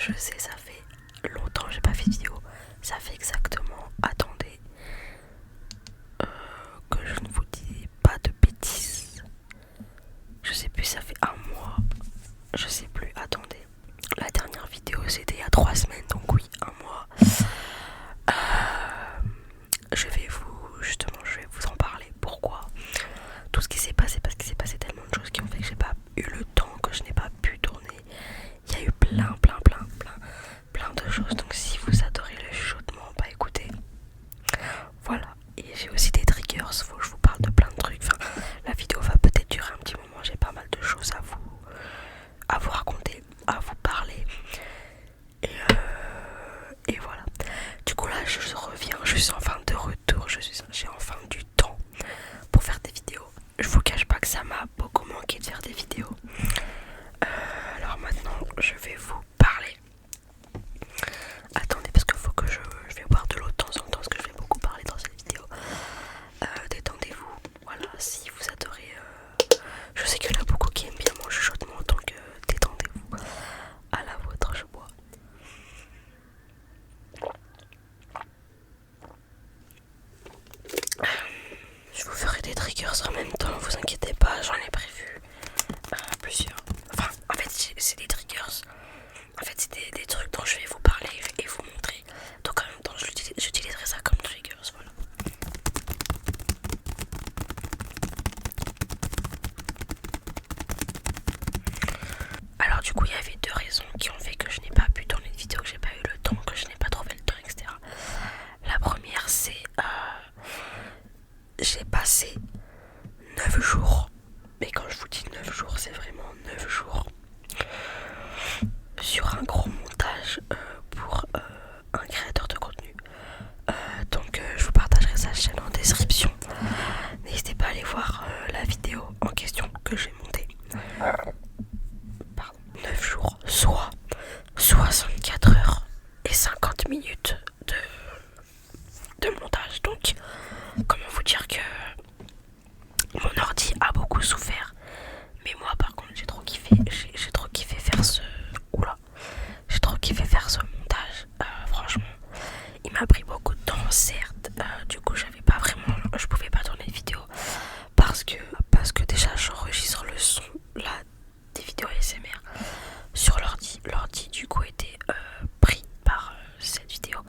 je sais, ça fait longtemps que j'ai pas fait de vidéo. Ça fait exactement, attendez, que je ne vous dis pas de bêtises. Je sais plus, ça fait un mois. Je sais plus, attendez. La dernière vidéo c'était il y a 3 semaines, donc oui, un mois. Je vais vous en parler. Pourquoi? Tout ce qui s'est passé, parce qu'il s'est passé tellement de choses qui ont fait que j'ai pas eu le temps, que je n'ai pas pu tourner. Il y a eu plein de choses. Donc si vous adorez le chuchotement, bah écoutez, voilà. Et j'ai aussi des triggers, faut que je vous parle de plein de trucs. Enfin, la vidéo va peut-être durer un petit moment, j'ai pas mal de choses à vous raconter, à vous parler. Et voilà. Du coup là je reviens, je suis enfin de retour, j'ai enfin du temps pour faire des vidéos. Je vous cache pas que ça m'a beaucoup manqué de faire des vidéos. Alors maintenant je vais vous parler. Attendez, parce qu'il faut que je vais boire de l'eau de temps en temps, parce que je vais beaucoup parler dans cette vidéo. Détendez-vous, voilà, si vous adorez. Je sais qu'il y en a beaucoup qui aiment bien mon chuchotement, donc détendez-vous. À la vôtre, je bois. Je vous ferai des triggers en même temps, vous inquiétez pas, j'en ai prévu plusieurs. Enfin, en fait, c'est des triggers. En fait, c'est des trucs dont je vais vous parler et vous montrer. Donc en même temps, j'utiliserai ça comme triggers, voilà. Alors du coup, il y avait 2 raisons qui ont fait que je n'ai pas pu tourner une vidéo, que j'ai pas eu le temps, que je n'ai pas trouvé le temps, etc. La première, c'est j'ai passé 9 jours. Mais quand je vous dis 9 jours, c'est vraiment 9 jours sur un gros montage pour un créateur de contenu. Donc je vous partagerai sa chaîne en description. N'hésitez pas à aller voir la vidéo en question que j'ai montée. Pardon. 9 jours, soit 64 heures et 50 minutes de montage. Donc comment vous dire que mon ordi a beaucoup souffert. Mais moi par contre j'ai trop kiffé faire ce. Oula. J'ai trop kiffé faire ce montage. Franchement, il m'a pris beaucoup de temps, certes. Du coup je pouvais pas tourner de vidéo parce que déjà j'enregistre le son là des vidéos ASMR sur l'ordi. L'ordi du coup était pris par cette vidéo.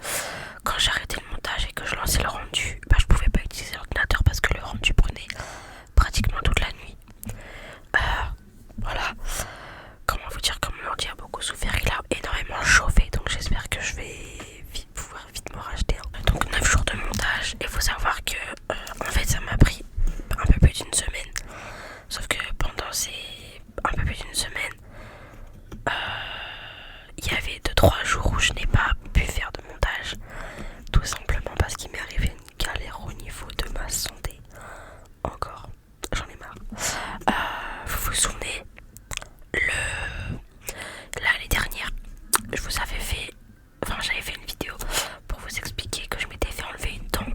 Quand j'ai arrêté le montage et que je lançais le rendu, bah, je pouvais pas utiliser l'ordinateur parce que le rendu prenait pratiquement toute la nuit. Voilà. Comment vous dire, comme l'ordi a beaucoup souffert, il a énormément chauffé, donc j'espère que je vais pouvoir vite me racheter. Donc 9 jours de montage, et faut savoir que en fait ça m'a pris un peu plus d'une semaine. Sauf que pendant ces un peu plus d'une semaine, il y avait 2-3 jours où je n'ai pas pu faire de montage. Tout simplement parce qu'il m'est arrivé une galère au niveau de ma santé. Encore, j'en ai marre. Vous vous souvenez, l'année dernière, j'avais fait une vidéo pour vous expliquer que je m'étais fait enlever une dent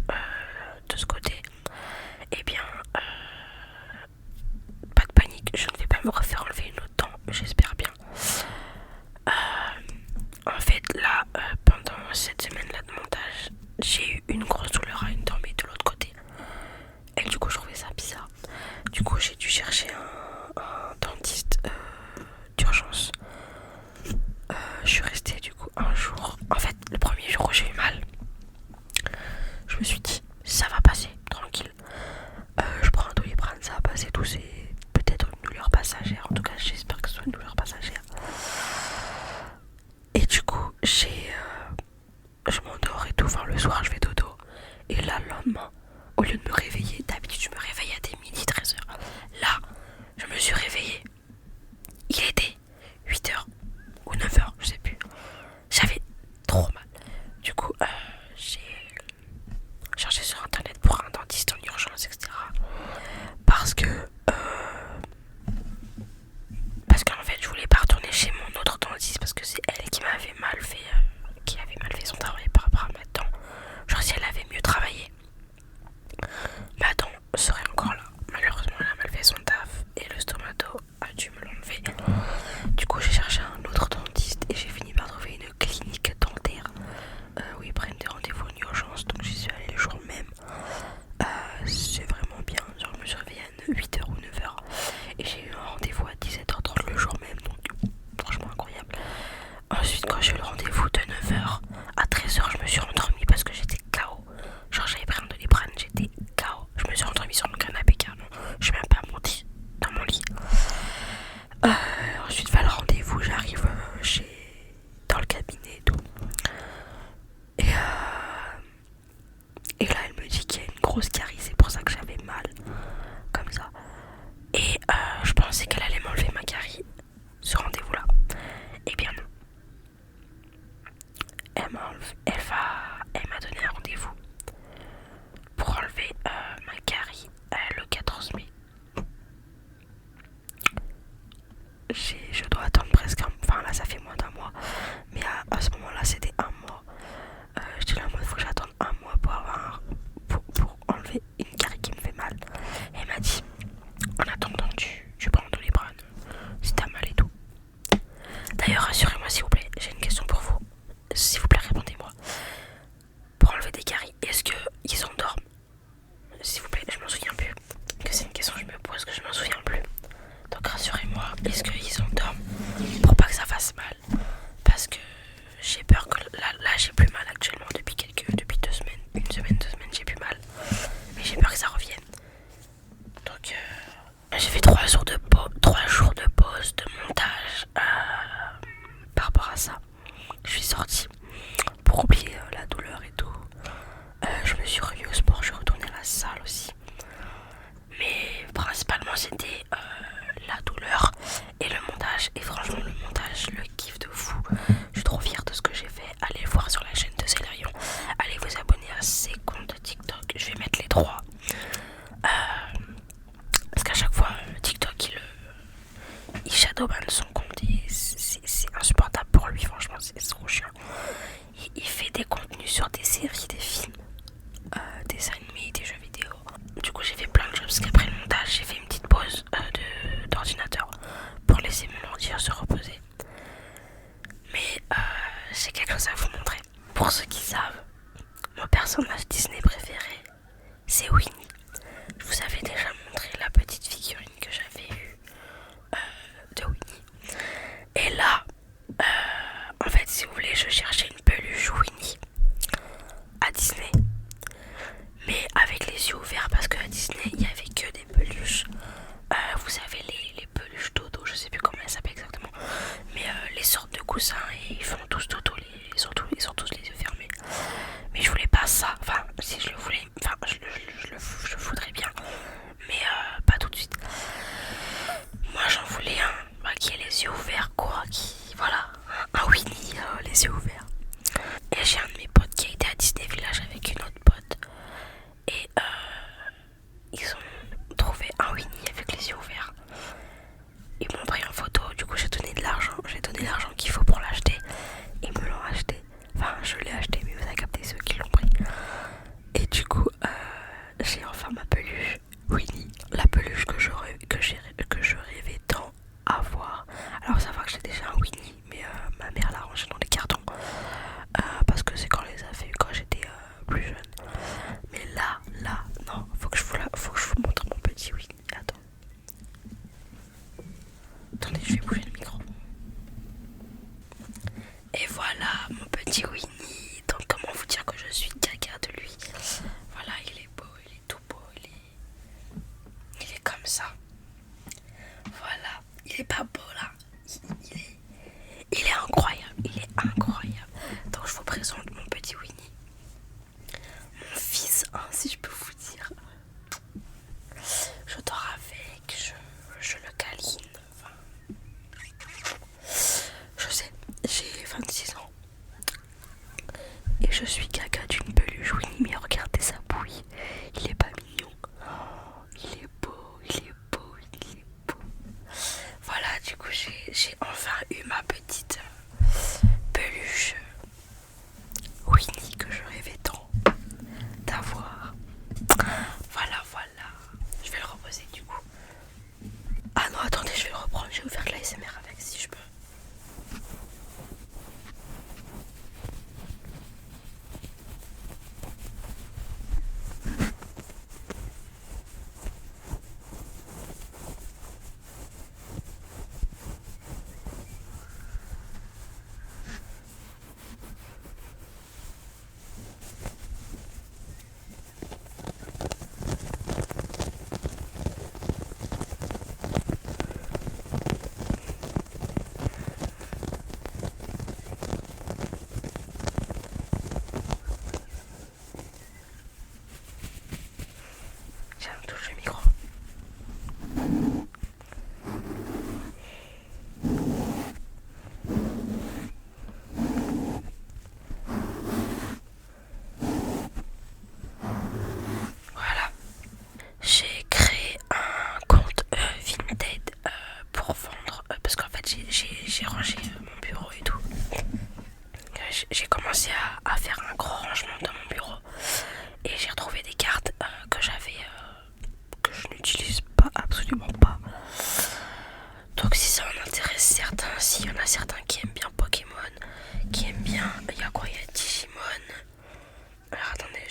de ce côté. Eh bien, pas de panique, je ne vais pas me refaire enlever une autre dent, j'espère bien. En fait, là, pendant cette semaine-là de montage, j'ai eu une grosse douleur à une dent, mais de l'autre côté. Et du coup, je trouvais ça bizarre. Du coup, j'ai dû chercher un dentiste d'urgence. Je suis restée du coup un jour. En fait, le premier jour où j'ai eu mal, je me suis dit, ça va passer, tranquille. Je prends un Doliprane, ça va passer tout. C'est peut-être une douleur passagère. En tout cas, j'espère que ce soit une douleur passagère. Et du coup, je m'endors et tout. Enfin, le soir, je fais dodo. Et là, le lendemain, au lieu de me réveiller, d'habitude, je me réveille à des midi 13h. Là, je me suis réveillée. Il était 8h ou 9h, je sais plus. J'avais trop mal. Du coup, j'ai cherché sur internet pour un dentiste en urgence, etc. Parce qu'en fait, je voulais pas retourner chez mon autre dentiste parce que c'est elle qui m'avait mal fait, son travail par rapport à ma dent. Genre si elle avait mieux travaillé, ma dent serait encore là. Malheureusement, elle a mal fait son taf et le stomato a dû me l'enlever. Du coup, j'ai cherché un autre dentiste et j'ai fini par trouver grosse carie, c'est pour ça que j'avais mal. Comme ça. Et je pensais qu'elle allait m'enlever ma carie, ce rendez-vous-là. Eh bien non. Elle m'a donné un rendez-vous pour enlever ma carie le 14 mai. Je dois attendre presque enfin là ça fait moins d'un mois. Mais à ce moment-là c'était un mois. J'étais là en mode faut que j'attende un mois pour avoir pour enlever une carie qui me fait mal. Et elle m'a dit en attendant tu prends tous les bras si t'as mal et tout. D'ailleurs rassurez-moi s'il vous plaît, j'ai une question pour vous. S'il vous plaît répondez-moi. Pour enlever des caries, est-ce qu'ils endorment? S'il vous plaît, je m'en souviens plus. Que c'est une question que je me pose, que je m'en souviens plus. Donc rassurez-moi, est-ce qu'ils endorment pour pas que ça fasse mal? Parce que j'ai peur que là j'ai plus mal actuellement depuis 2 semaines. Une semaine, 2 semaines, j'ai plus mal. Mais j'ai peur que ça revienne. Donc j'ai fait 3 jours de pause, de montage par rapport à ça. Je suis sortie pour oublier la douleur et tout. Je me suis remis au sport, je suis retournée à la salle aussi. Mais principalement c'était la douleur et le montage. Et franchement le montage, le kiff de fou. Je suis trop fière de ce que j'ai fait. Allez le voir sur la chaîne de Célarion. Allez vous abonner à ses comptes TikTok. Je vais mettre les 3. Parce qu'à chaque fois TikTok il shadowban son compte et c'est insupportable pour lui. Franchement c'est trop chiant. Il fait des contenus sur des séries, des films, des animés, des jeux vidéo. Du coup j'ai fait plein de choses parce qu'après le montage j'ai fait une petite pause d'ordinateur pour laisser mon ordi se reposer. Mais j'ai quelque chose à vous montrer. Pour ceux qui savent, mon personnage Disney préféré c'est Winnie. Je vous avais déjà montré la petite figurine que j'avais eue de Winnie. Et là en fait si vous voulez je cherchais une peluche Winnie à Disney, mais avec les yeux ouverts parce qu'à Disney il n'y avait que des peluches. Vous savez les peluches dodo, je sais plus comment elles s'appellent exactement, mais les sortes de coussins et ils font tous dodo, ils ont tous les yeux fermés. Mais je voulais pas ça, enfin si je le voulais, enfin je le voudrais bien, mais pas tout de suite. Moi j'en voulais un qui ait les yeux ouverts quoi, voilà, un Winnie les yeux ouverts. Et j'ai un de mes potes qui a été à Disney Village avec une autre pote. Et ils ont trouvé un Winnie avec les yeux ouverts. Ils m'ont pris en photo, du coup j'ai donné l'argent qu'il faut pour l'acheter. Ils me l'ont acheté. Enfin je l'ai acheté mais vous avez capté ceux qui l'ont pris. Et du coup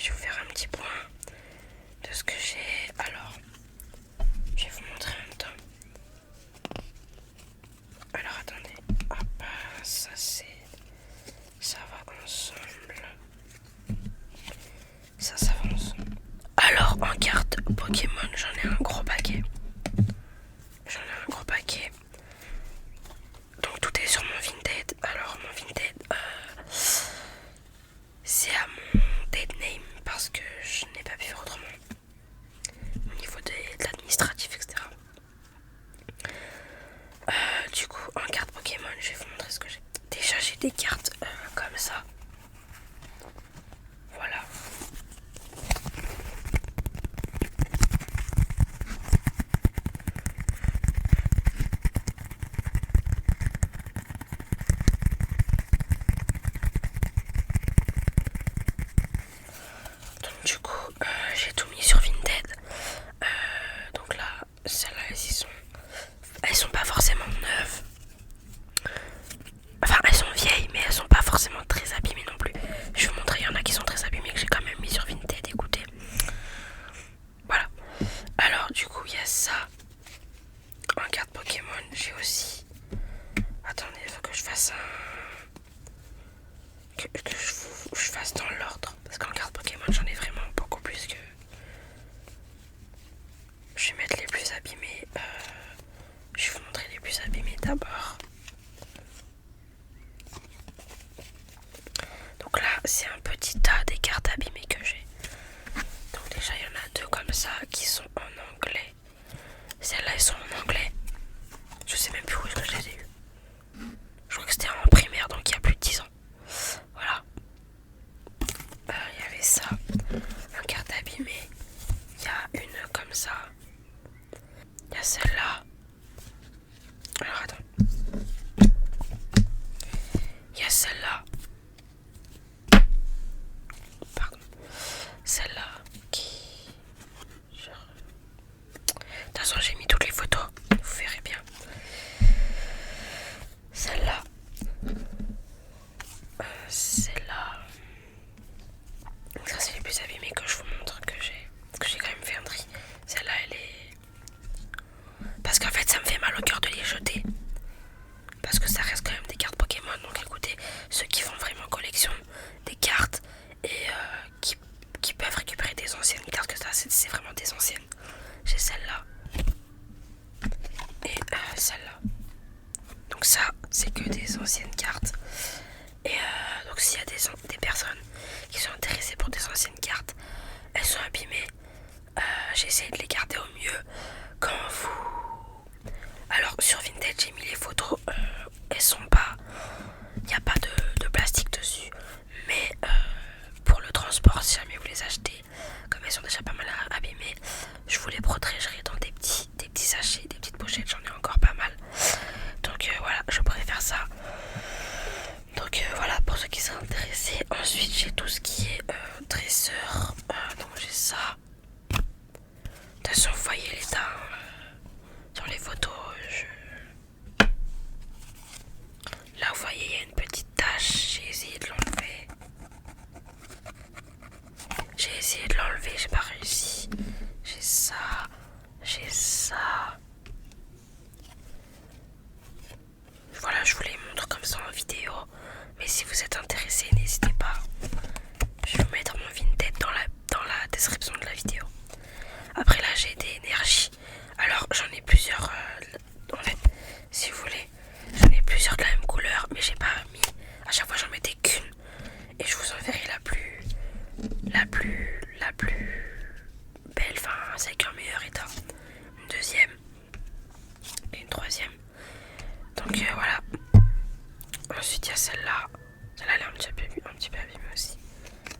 je vais vous faire un petit point de ce que j'ai. Alors, je vais vous montrer en même temps. Alors, attendez. Hop, ça c'est... Ça va ensemble. Ça va ensemble. Alors, en carte Pokémon, j'en ai un gros paquet. Donc, tout est sur mon Vinted. Alors, mon Vinted, c'est à mon dead name parce que je n'ai pas pu faire autrement. Au niveau de l'administratif, etc. Du coup, en carte Pokémon, je vais vous montrer ce que j'ai. Déjà, j'ai des cartes comme ça. Voilà. Donc du coup, j'ai tout mis sur Vinted. Donc là, celles-là, elles sont pas forcément neuves. Enfin, elles sont vieilles, mais elles sont pas forcément très abîmées non plus. Je vais vous montrer, il y en a qui sont très abîmées que j'ai quand même mis sur Vinted. Écoutez. Voilà. Alors du coup, il y a ça. En carte Pokémon, j'ai aussi... Attendez, il faut que je fasse que je fasse dans l'ordre. Parce qu'en carte Pokémon, j'en ai vraiment beaucoup plus que... Je vais mettre les plus abîmés. Je vais vous montrer les plus abîmés d'abord. Donc là, c'est un petit tas des cartes abîmées que j'ai. Donc déjà, il y en a deux comme ça qui sont en anglais. Celles-là, elles sont en anglais. Je sais même plus où est-ce que je les ai eues. Je crois que c'était en primaire, donc il y a plus de 10 ans. Voilà. Il y avait ça. En carte abîmée. Il y a une comme ça. Il y a celle-là. Alors attends. Il y a celle-là. Pardon. Celle-là qui... De toute façon, j'ai mis toutes les photos. Vous verrez bien. Celle-là. Celle-là. Donc ça, c'est les plus abîmés que je vous montre que j'ai. Parce que j'ai quand même fait un tri. Celle-là, elle est... Parce qu'en fait, ça me fait mal au cœur de les jeter. Parce que ça reste quand même des cartes Pokémon. Donc écoutez, ceux qui font vraiment collection des cartes et qui peuvent récupérer des anciennes cartes, que ça, c'est vraiment des anciennes. J'ai celle-là. Et celle-là. Donc ça, c'est que des anciennes cartes. Et donc s'il y a des personnes qui sont intéressées pour des anciennes cartes, elles sont abîmées. J'ai essayé de les garder au mieux. Quand vous... Alors sur Vinted, j'ai mis les photos. Elles sont pas... Il n'y a pas de plastique dessus. Mais pour le transport, si jamais vous les achetez, comme elles sont déjà pas mal abîmées, je vous les protégerai dans des petits sachets, des petites pochettes. J'en ai encore pas mal. Donc voilà, je préfère ça. Donc voilà, pour ceux qui sont intéressés. Ensuite, j'ai tout ce qui est dresseur. Donc j'ai ça. De toute façon, vous voyez l'état sur les photos. Là, vous voyez, il y a une petite tache. J'ai essayé de l'enlever. J'ai pas réussi. J'ai ça. Voilà, je vous les montre comme ça en vidéo. Mais si vous êtes intéressé, n'hésitez pas. Je vais vous mettre mon Vinted dans la description de la vidéo. Après là, j'ai des énergies. Alors, j'en ai plusieurs. En fait, si vous voulez, j'en ai plusieurs de la même couleur. Mais j'ai pas mis. À chaque fois, j'en mettais qu'une. Et je vous enverrai la plus belle. Enfin, celle qui est en meilleur état. Une deuxième. Et une troisième. Donc voilà. Ensuite il y a celle-là. Celle-là elle est un petit peu abîmée aussi.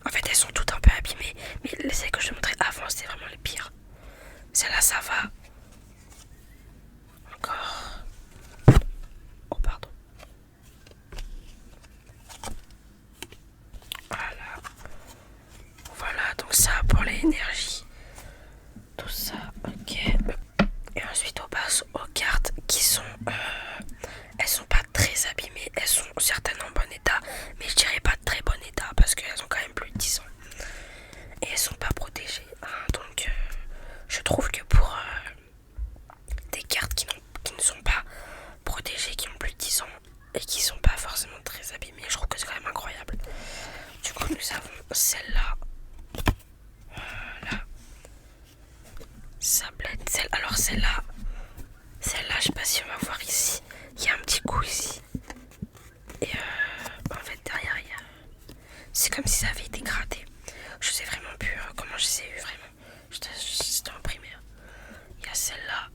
En fait elles sont toutes un peu abîmées. Mais celles que je te montrais avant c'était vraiment les pires. Celle-là ça va. Encore. Oh pardon. Voilà donc ça pour l'énergie. Tout ça ok. Et ensuite on passe aux cartes qui sont... elles sont pas très abîmées, elles sont certainement en bon état, mais je dirais pas de très bon état parce qu'elles ont quand même plus de 10 ans. Alors celle-là, je sais pas si on va voir ici. Il y a un petit coup ici. Et en fait derrière il y a... C'est comme si ça avait été gratté. Je sais vraiment plus comment je sais vraiment. C'était en primaire. Il y a celle-là.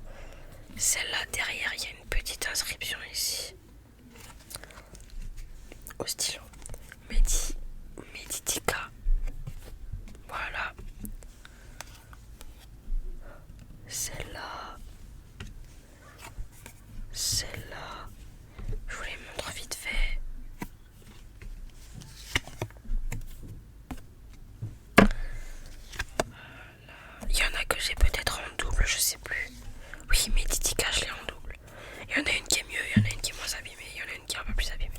Celle-là derrière il y a une petite inscription ici. Au stylo. Meditica. Voilà. Celle-là. Celle-là. Je vous les montre vite fait. Il y en a que j'ai peut-être en double, je sais plus. Oui, Meditica, je l'ai en double. Il y en a une qui est mieux, il y en a une qui est moins abîmée, il y en a une qui est un peu plus abîmée.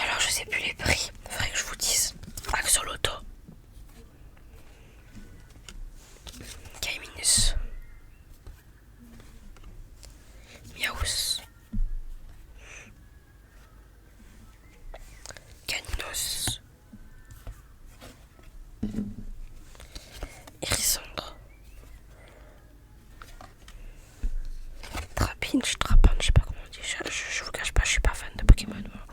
Alors, je sais plus les prix. Faudrait que je vous dise. Axolotl. Caiminus. Miaus. Caninos. Hérissandre. Trapinch, je sais pas comment on dit. Je vous cache pas, je suis pas fan de Pokémon. Moi.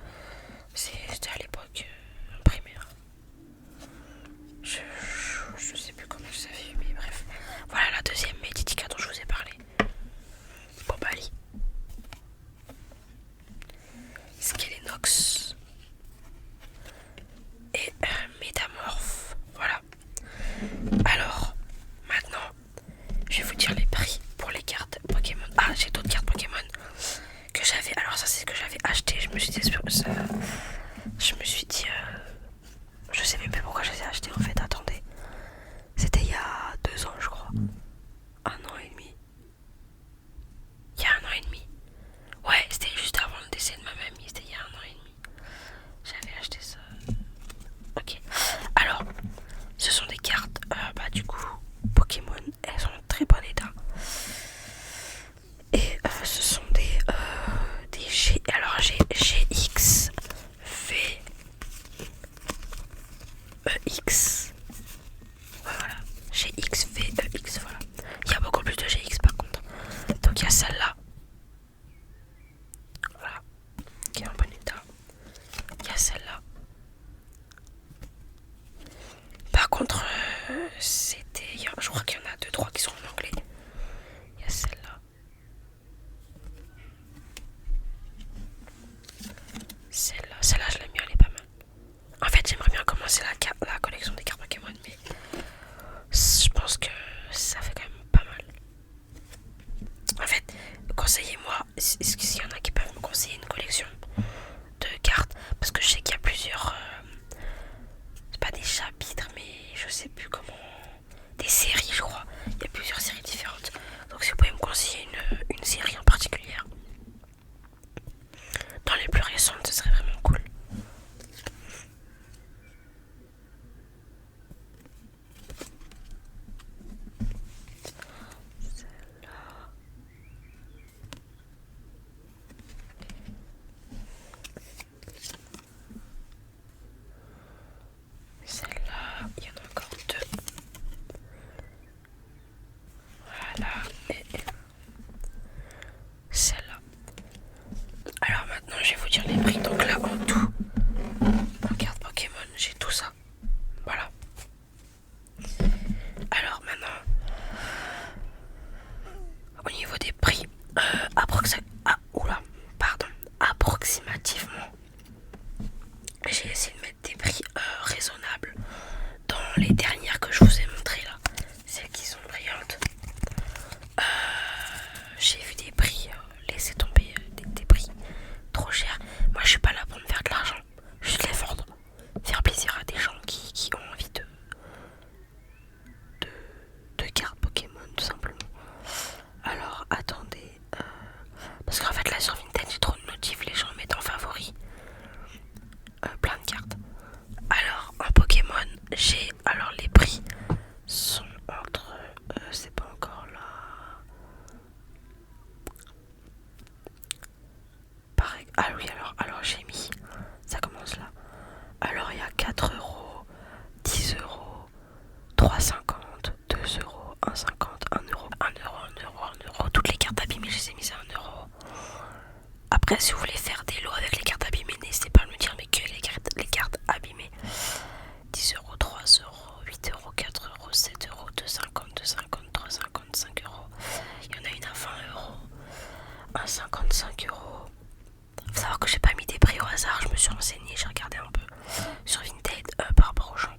C'était à l'époque primaire. Je sais plus comment je savais, mais bref. Voilà la deuxième Meditica dont je vous ai parlé. Bobali. Skelenox. Et Métamorphe. Voilà. Alors, maintenant, je vais vous dire les prix pour les cartes Pokémon. Ah, j'ai d'autres cartes Pokémon que j'avais. Alors, ça, c'est ce que j'avais acheté. Je me suis dit, je sais même pas pourquoi je les ai achetés en fait. Attendez. C'était il y a 2 ans, je crois. 1 an et demi. Il y a 1 an et demi. Ouais, c'était juste avant le décès de ma mamie. C'était il y a 1 an et demi. J'avais acheté ça. Ok. Alors, ce sont des cartes, du coup, Pokémon. Elles sont en très bon état. Et ce sont des G. Alors, j'ai GX, V, EX. Ouais, voilà. GX, V, EX, voilà. Il y a beaucoup plus de GX par contre. Donc, il y a celle-là. Voilà. Qui est en bon état. Il y a celle-là. Par contre, je crois qu'il y en a 2-3 qui sont en anglais. Il y a celle-là. Celle-là, je l'aime bien, elle est pas mal. En fait, j'aimerais bien commencer la collection des cartes Pokémon, mais je pense que ça fait quand même pas mal. En fait, conseillez-moi, s'il y en a qui peuvent me conseiller une collection de cartes, parce que je sais qu'il y a plusieurs... c'est pas des chapitres, mais je sais plus comment... Des séries, je crois. Il y a plusieurs séries différentes. Donc si vous pouvez me conseiller une série en particulier, dans les plus récentes, ce serait vraiment cool. Celle-là, il y en a encore 2. Voilà, et celle-là. Alors maintenant, je vais vous dire les prix. Donc là, en tout, en carte Pokémon, j'ai tout ça. Voilà. Alors maintenant, au niveau des prix, approximativement, j'ai essayé de mettre des prix raisonnables dans les dernières que je vous ai montrées là, celles qui sont brillantes. J'ai vu des prix, laissez tomber, des prix trop chers. Moi je suis pas là pour me faire de l'argent, juste les vendre, faire plaisir à des gens qui ont envie de cartes Pokémon tout simplement. Alors attendez, parce qu'en fait là sur Vinted j'ai trop de notifs, les gens mettent en favori plein de cartes. Alors en Pokémon j'ai, alors les prix sont entre, c'est pas encore là. Pareil, ah oui alors j'ai mis, ça commence là. Alors il y a 4 euros, 10 euros, 3,50, 2 me suis renseigné, j'ai regardé un peu sur Vinted par rapport aux gens.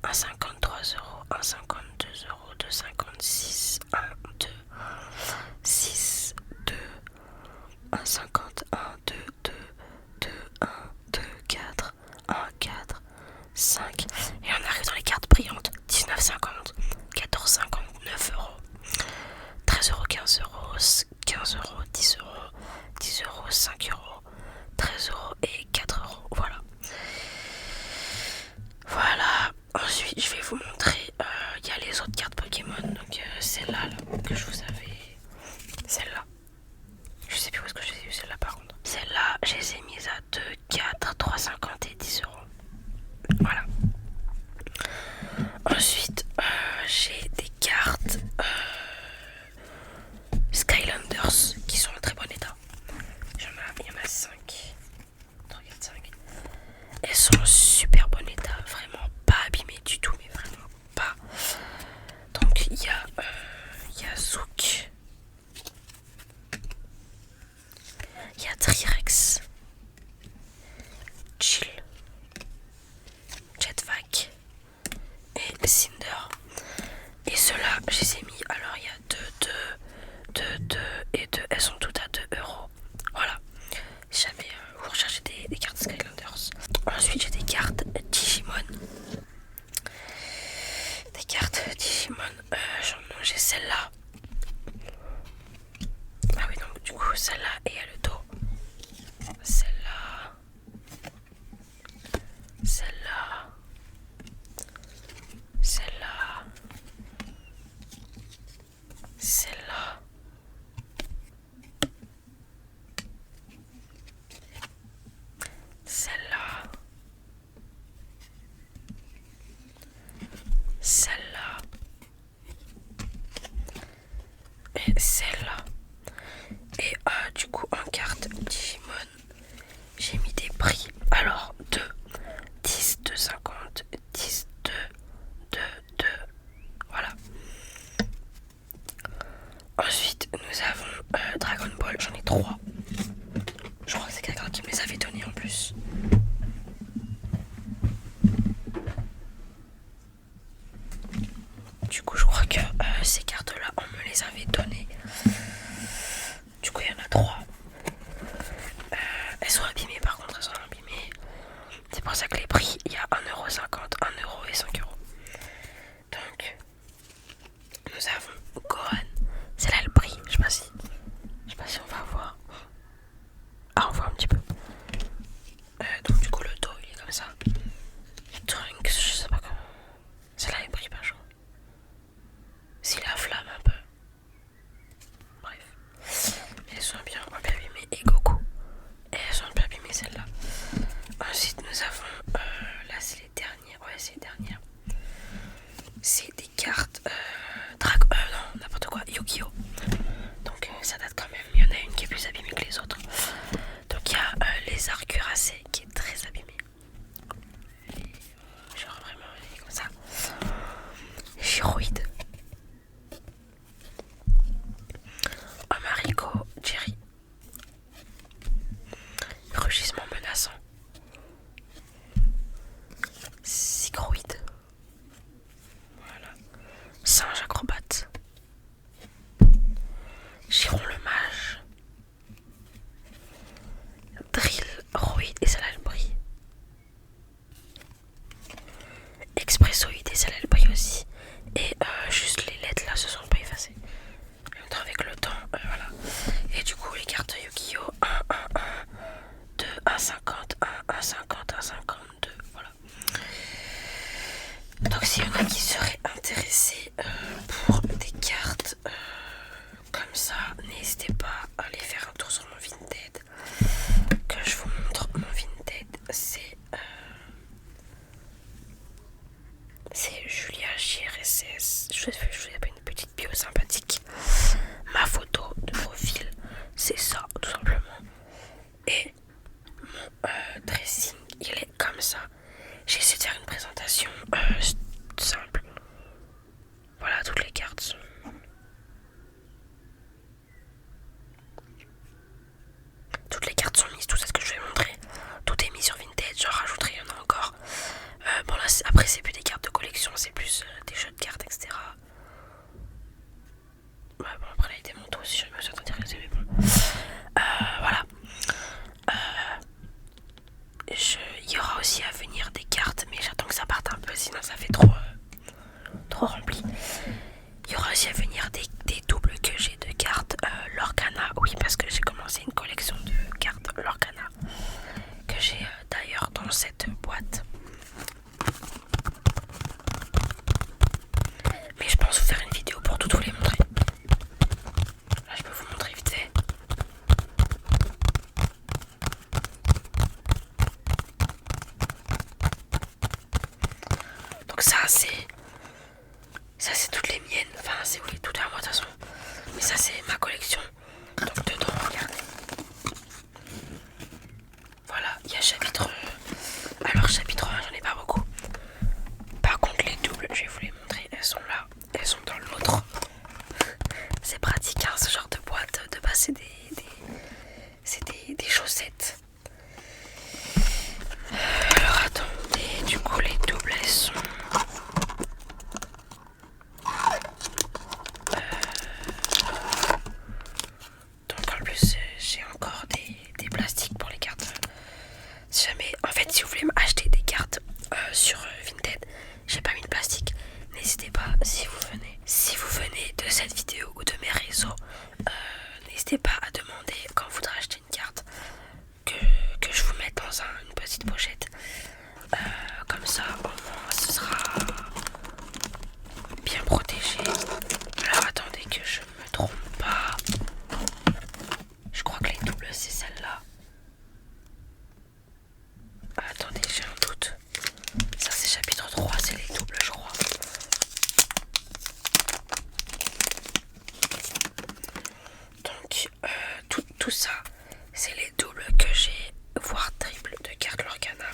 1,50 3€, 1,50 2€, 2,56, 1, 2, 6, 2, 1,50, 1, 2, 2, 2, 1, 2, 4, 1, 4, 5. Et on arrive dans les cartes brillantes. 19,50, 14,50, 9€, 13€, 15€, 15€, 10€, 10€, 5€, 13€ et 4€. Voilà. Voilà. Ensuite, je vais vous montrer. Il y a les autres cartes Pokémon. Donc, celle-là là, que je vous avais. Celle-là. Je sais plus où est-ce que je les ai eu celle-là par contre. Celle-là, je les ai mises à 2, 4, 3,50 et 10€. Voilà. Ensuite, j'ai des cartes Skylanders qui sont en très bon état. Il y en a 5. 3, 4, 5. Elles sont en super bon état. Vraiment pas abîmées du tout, mais vraiment pas. Donc il y a Zouk. Il y a Trirex. Chill. Jetvac. Et Cinder. Et ceux-là, je les ai mis. Alors il y a 2 et 2. Elles sont toutes à 2€. Voilà. Si jamais vous recherchez des cartes Skylanders. Ensuite, j'ai des cartes Digimon. Des cartes Digimon. J'ai celle-là. Ah oui, donc du coup, celle-là et il y a le dos. Celle-là. Celle-là. Celle-là. Celle-là. Celle-là. Celle-là. Et celle-là. Et du coup, en carte Digimon, j'ai mis des prix. Alors, 2, 10, 2,50, 10, 2, 2, 2. Voilà. Ensuite, nous avons Dragon Ball. J'en ai 3. Je crois que c'est quelqu'un qui me les avait donnés en plus. Du coup, je crois que ces cartes-là, on me les avait données. Du coup, il y en a 3. Elles sont abîmées par contre, elles sont abîmées. C'est pour ça que les prix, il y a 1,50€, 1€ et 5€. Donc, nous avons Gohan. C'est là le prix, je sais pas si on va voir. Ah, on voit un petit peu. Donc du coup, le dos, il est comme ça. Trunks, je sais pas comment. C'est là les prix, pas chaud. C'est la flamme un peu. Bref. Elles sont bien abîmées. Et Goku. Et elles sont un peu abîmées celles-là. Ensuite nous avons là c'est les dernières. Ouais, c'est les dernières. C'est des cartes non, n'importe quoi, Yu-Gi-Oh! Donc ça date quand même. Il y en a une qui est plus abîmée que les autres. Donc il y a Lézard Cuirassé qui est très abîmé. Genre vraiment il est comme ça. Gyroïde. Omarico Jerry. Rugissement menaçant. Sigroïde. Voilà. Singe acrobate. Chiron le mage. Drill roïde et celle-là elle brille. Expressoïde et celle-là elle brille aussi. Et juste les lettres là se sont pas effacées. Même temps avec le temps, voilà. Et du coup les cartes Yu-Gi-Oh! 1, 1, 1, 2, 1,50, 1, 1,50, 1,52, voilà. Donc s'il y en a qui seraient intéressés pour des cartes comme ça, n'hésitez pas à aller faire un tour sur mon Vinted. Que je vous montre mon Vinted, c'est Julia JRSS. Je vous ai une petite bio sympathique. Ma photo de profil, c'est ça, tout simplement. Et mon dressing, il est comme ça. J'ai essayé de faire une présentation simple. Voilà, toutes les cartes sont... Toutes les cartes sont mises, tout ça ce que je vais montrer. Tout après c'est plus des cartes de collection, c'est plus des jeux de cartes, etc. Ouais, bon, après là il y a des manteaux aussi, je me suis intéressé, mais bon. Voilà. Il y aura aussi à venir des cartes, mais j'attends que ça parte un peu, sinon ça fait trop rempli. Il y aura aussi à venir des doubles que j'ai de cartes Lorcana. Oui, parce que j'ai commencé une collection de cartes Lorcana que j'ai d'ailleurs dans cette boîte. Mais je pense vous faire une vidéo pour tout vous les montrer. Là, je peux vous montrer vite fait. Donc ça c'est toutes les miennes. Enfin, c'est oui, tout à moi de toute façon. Mais ça c'est ma collection. Donc dedans, regardez. Voilà, il y a chapitre. Alors chapitre 1, j'en ai pas beaucoup. Par contre les doubles, je vais vous les montrer. Elles sont là. Elles sont dans l'autre. C'est pratique hein, ce genre de boîte. De base c'est des chaussettes. Alors attendez, du coup les doubles elles sont. Donc en plus j'ai encore des plastiques pour les cartes. Si jamais, en fait si vous voulez m'acheter des cartes sur Vinted, j'ai pas mis de plastique. N'hésitez pas si vous venez de cette vidéo ou de mes réseaux, n'hésitez pas à demander quand vous voudrez acheter une carte que je vous mette dans une petite pochette. Comme ça au moins ce sera bien protégé. Alors attendez que je me trompe pas. Je crois que les doubles c'est celle-là. Attendez, j'ai un doute. Ça c'est chapitre 3, c'est les doubles je crois. Donc tout ça c'est les doubles que j'ai, voire triple de cartes Lorcana.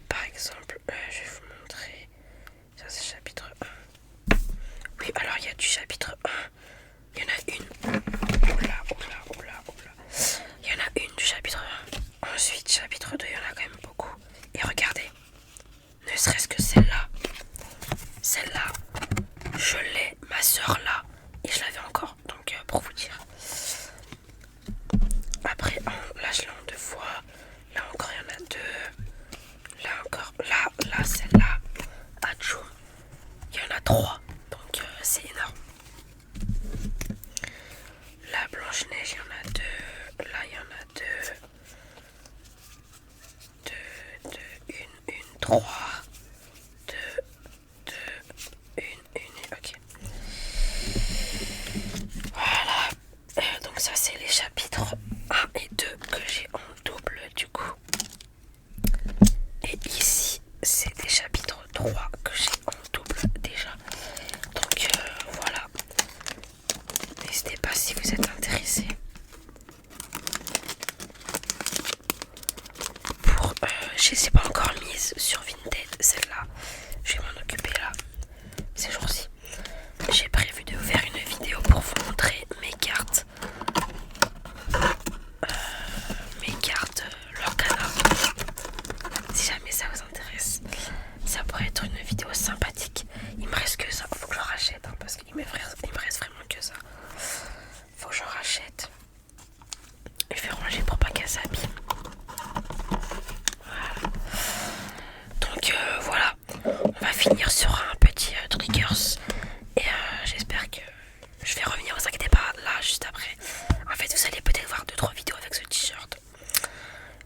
Par exemple, je vais vous montrer. Ça c'est chapitre 1. Oui, alors il y a du chapitre 1. Il y en a une. Oula. Il y en a une du chapitre 1. Ensuite, chapitre 2, il y en a quand même beaucoup. Et regardez, ne serait-ce que celle-là. Celle-là, je l'ai, ma soeur là. Et je l'avais encore, donc pour vous dire. Après, là je l'ai en 2 fois. Là encore, il y en a 2. Là encore, là, celle-là. Adjoum. Il y en a 3. Donc c'est énorme. La Blanche-Neige, il y en a 2. Là, il y en a 2. 1, 3. 2, 1, ok. Voilà. Donc ça, c'est les chapitres 1 et 2 que j'ai en double du coup. Et ici, c'est des chapitres 3 que j'ai en double déjà. Donc voilà. N'hésitez pas si vous êtes intéressé. Je ne sais pas encore mise sur Vinted, celle-là. Je vais m'en occuper là, ces jours-ci. J'ai prévu de vous faire une vidéo pour vous montrer mes cartes. Lorcana. Si jamais ça vous intéresse, ça pourrait être une vidéo sympathique. Il me reste que ça, faut que je rachète hein, parce qu'il me reste vraiment que ça. Faut que je rachète. Je vais ranger pour pas qu'elle s'abîme. Voilà. Donc voilà, on va finir sur un petit triggers. Et j'espère que je vais revenir, vous inquiétez pas, là juste après. En fait vous allez peut-être voir 2-3 vidéos avec ce t-shirt.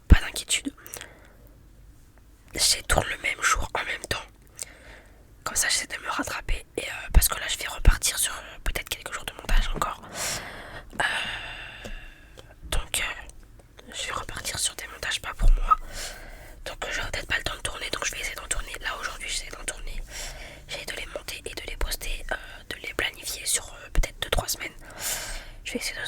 Pas d'inquiétude. Je tourne le même jour en même temps. Comme ça j'essaie de me rattraper. Et parce que là je vais repartir sur peut-être quelques jours de montage encore. Donc je vais repartir sur des montages pas pour moi. Donc j'aurai peut-être pas le temps de tourner. Donc je vais essayer d'en tourner. Là aujourd'hui j'essaie d'en tourner. J'essaie de les monter et de les poster. De les planifier sur peut-être 2-3 semaines. Je vais essayer